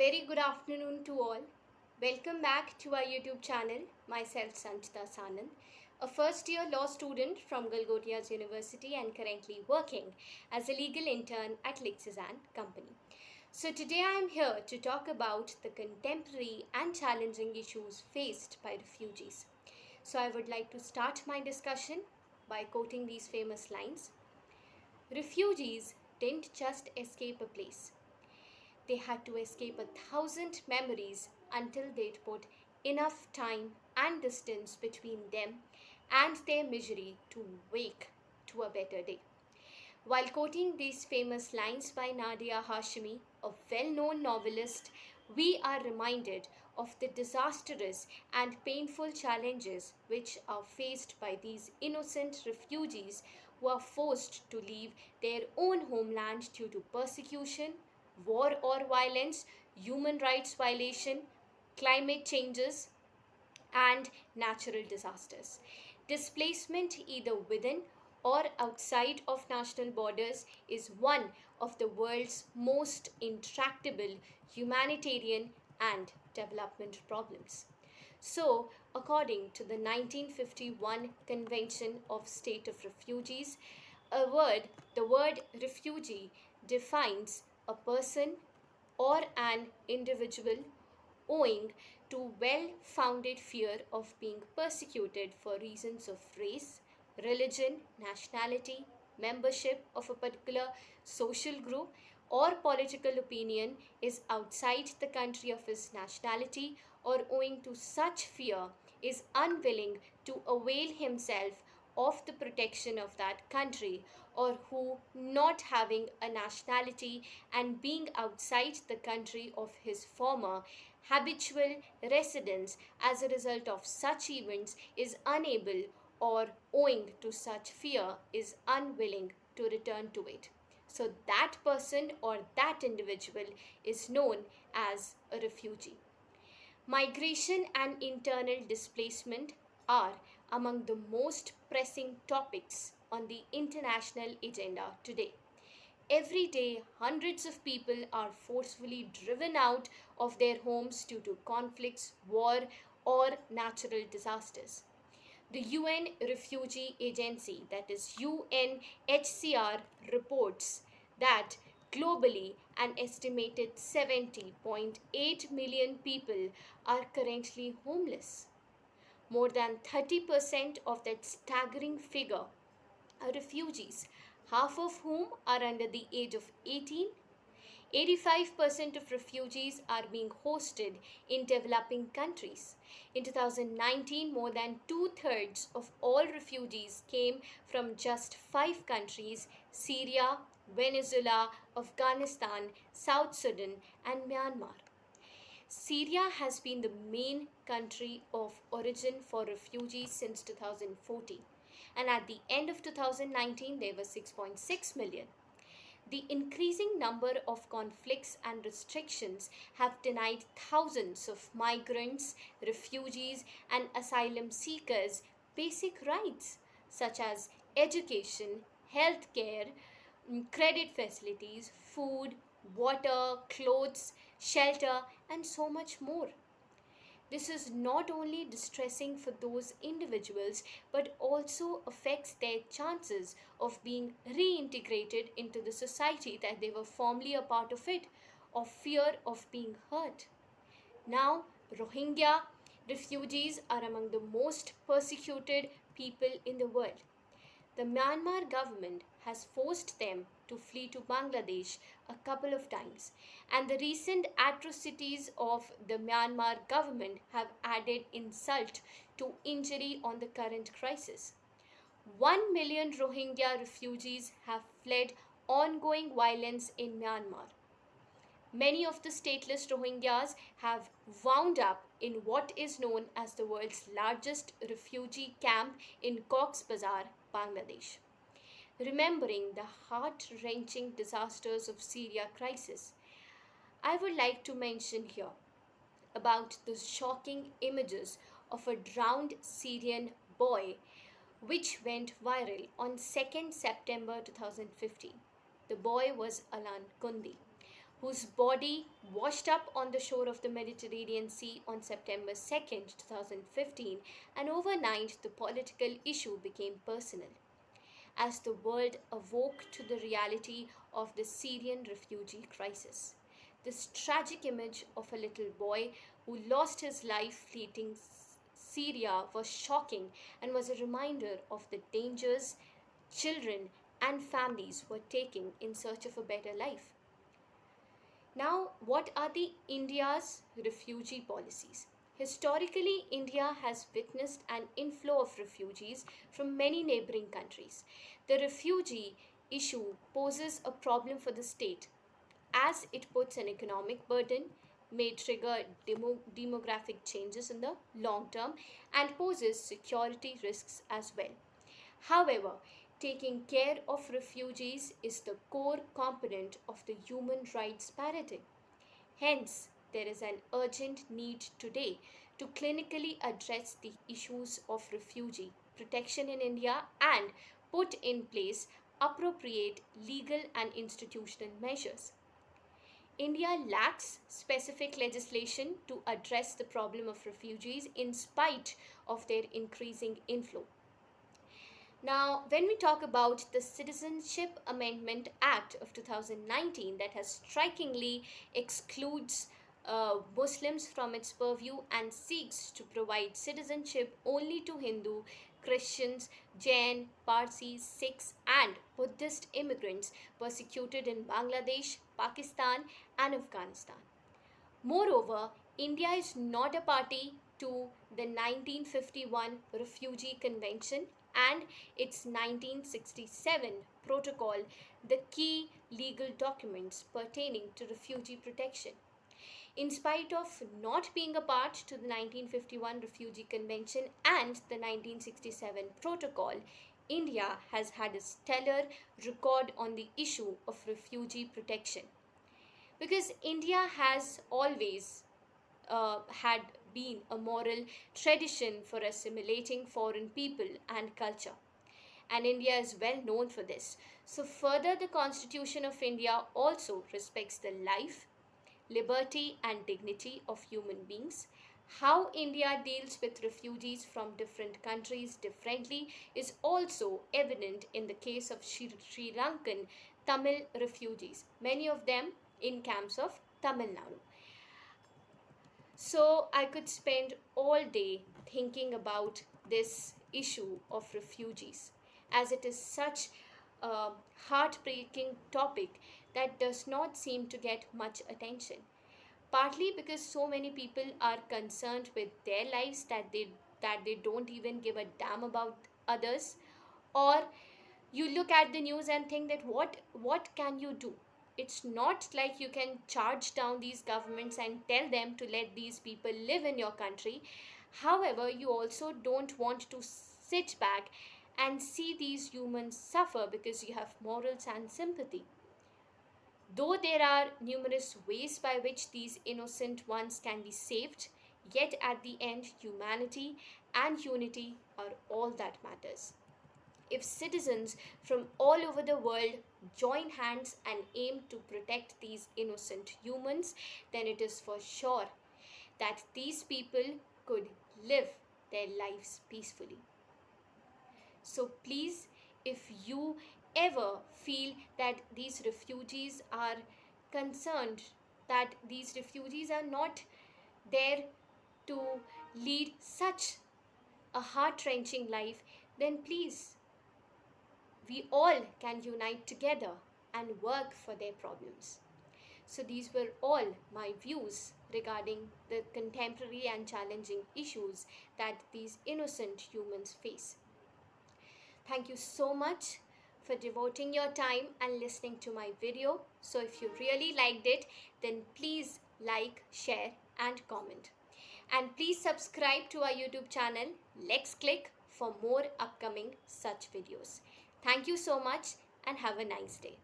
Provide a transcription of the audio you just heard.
very good afternoon to all. Welcome back to our YouTube channel. Myself Sanchita Sanand, a first year law student from Galgottias University and currently working as a legal intern at Lexizan Company. So today I am here to talk about the contemporary and challenging issues faced by refugees. So I would like to start my discussion by quoting these famous lines. Refugees didn't just escape a place, they had to escape 1,000 memories until they'd put enough time and distance between them and their misery to wake to a better day. While quoting these famous lines by Nadia Hashimi, a well known novelist, we are reminded of the disastrous and painful challenges which are faced by these innocent refugees who are forced to leave their own homeland due to persecution, war or violence, human rights violation, climate changes, and natural disasters. Displacement, either within or outside of national borders, is one of the world's most intractable humanitarian and development problems. So, according to the 1951 Convention of State of Refugees, the word refugee defines a person or an individual owing to well founded fear of being persecuted for reasons of race, religion, nationality, membership of a particular social group, or political opinion is outside the country of his nationality, or owing to such fear is unwilling to avail himself of the protection of that country, or who, not having a nationality and being outside the country of his former habitual residence as a result of such events, is unable or owing to such fear is unwilling to return to it. So that person or that individual is known as a refugee. Migration and internal displacement are among the most pressing topics on the international agenda today. Every day, hundreds of people are forcefully driven out of their homes due to conflicts, war, or natural disasters. The UN Refugee Agency, that is UNHCR, reports that globally an estimated 70.8 million people are currently homeless. More than 30% of that staggering figure are refugees, half of whom are under the age of 18. 85% of refugees are being hosted in developing countries. In 2019, more than two-thirds of all refugees came from just five countries: Syria, Venezuela, Afghanistan, South Sudan, and Myanmar. Syria has been the main country of origin for refugees since 2014, and at the end of 2019, there were 6.6 million. The increasing number of conflicts and restrictions have denied thousands of migrants, refugees, and asylum seekers basic rights such as education, healthcare, credit facilities, food, water, clothes, shelter, and so much more. This is not only distressing for those individuals but also affects their chances of being reintegrated into the society that they were formerly a part of it, of fear of being hurt. Now, Rohingya refugees are among the most persecuted people in the world. The Myanmar government has forced them to flee to Bangladesh a couple of times, and the recent atrocities of the Myanmar government have added insult to injury on the current crisis. 1 million Rohingya refugees have fled ongoing violence in Myanmar. Many of the stateless Rohingyas have wound up in what is known as the world's largest refugee camp in Cox's Bazar, Bangladesh. Remembering the heart-wrenching disasters of Syria crisis, I would like to mention here about the shocking images of a drowned Syrian boy which went viral on 2nd September 2015. The boy was Alan Kundi, whose body washed up on the shore of the Mediterranean Sea on September 2nd, 2015, and overnight the political issue became personal as the world awoke to the reality of the Syrian refugee crisis. This tragic image of a little boy who lost his life fleeing Syria was shocking and was a reminder of the dangers children and families were taking in search of a better life. Now, what are the India's refugee policies? Historically, India has witnessed an inflow of refugees from many neighboring countries. The refugee issue poses a problem for the state as it puts an economic burden, may trigger demographic changes in the long term, and poses security risks as well. However, taking care of refugees is the core component of the human rights paradigm. Hence, there is an urgent need today to clinically address the issues of refugee protection in India and put in place appropriate legal and institutional measures. India lacks specific legislation to address the problem of refugees in spite of their increasing inflow. Now, when we talk about the Citizenship Amendment Act of 2019 that has strikingly excludes Muslims from its purview and seeks to provide citizenship only to Hindu, Christians, Jain, Parsis, Sikhs, and Buddhist immigrants persecuted in Bangladesh, Pakistan, and Afghanistan. Moreover, India is not a party to the 1951 Refugee Convention and its 1967 protocol, the key legal documents pertaining to refugee protection. In spite of not being a part to the 1951 Refugee Convention and the 1967 protocol, India has had a stellar record on the issue of refugee protection because India has always had been a moral tradition for assimilating foreign people and culture. And India is well known for this. So, further, the Constitution of India also respects the life, liberty, and dignity of human beings. How India deals with refugees from different countries differently is also evident in the case of Sri Lankan Tamil refugees, many of them in camps of Tamil Nadu. So I could spend all day thinking about this issue of refugees as it is such a heartbreaking topic that does not seem to get much attention. Partly because so many people are concerned with their lives that they don't even give a damn about others, or you look at the news and think that what can you do? It's not like you can charge down these governments and tell them to let these people live in your country. However, you also don't want to sit back and see these humans suffer because you have morals and sympathy. Though there are numerous ways by which these innocent ones can be saved, yet at the end, humanity and unity are all that matters. If citizens from all over the world join hands and aim to protect these innocent humans, then it is for sure that these people could live their lives peacefully. So please, if you ever feel that these refugees are concerned, that these refugees are not there to lead such a heart wrenching life, then please, we all can unite together and work for their problems. So, these were all my views regarding the contemporary and challenging issues that these innocent humans face. Thank you so much for devoting your time and listening to my video. So, if you really liked it, then please like, share, and comment. And please subscribe to our YouTube channel, Let's Click, for more upcoming such videos. Thank you so much and have a nice day.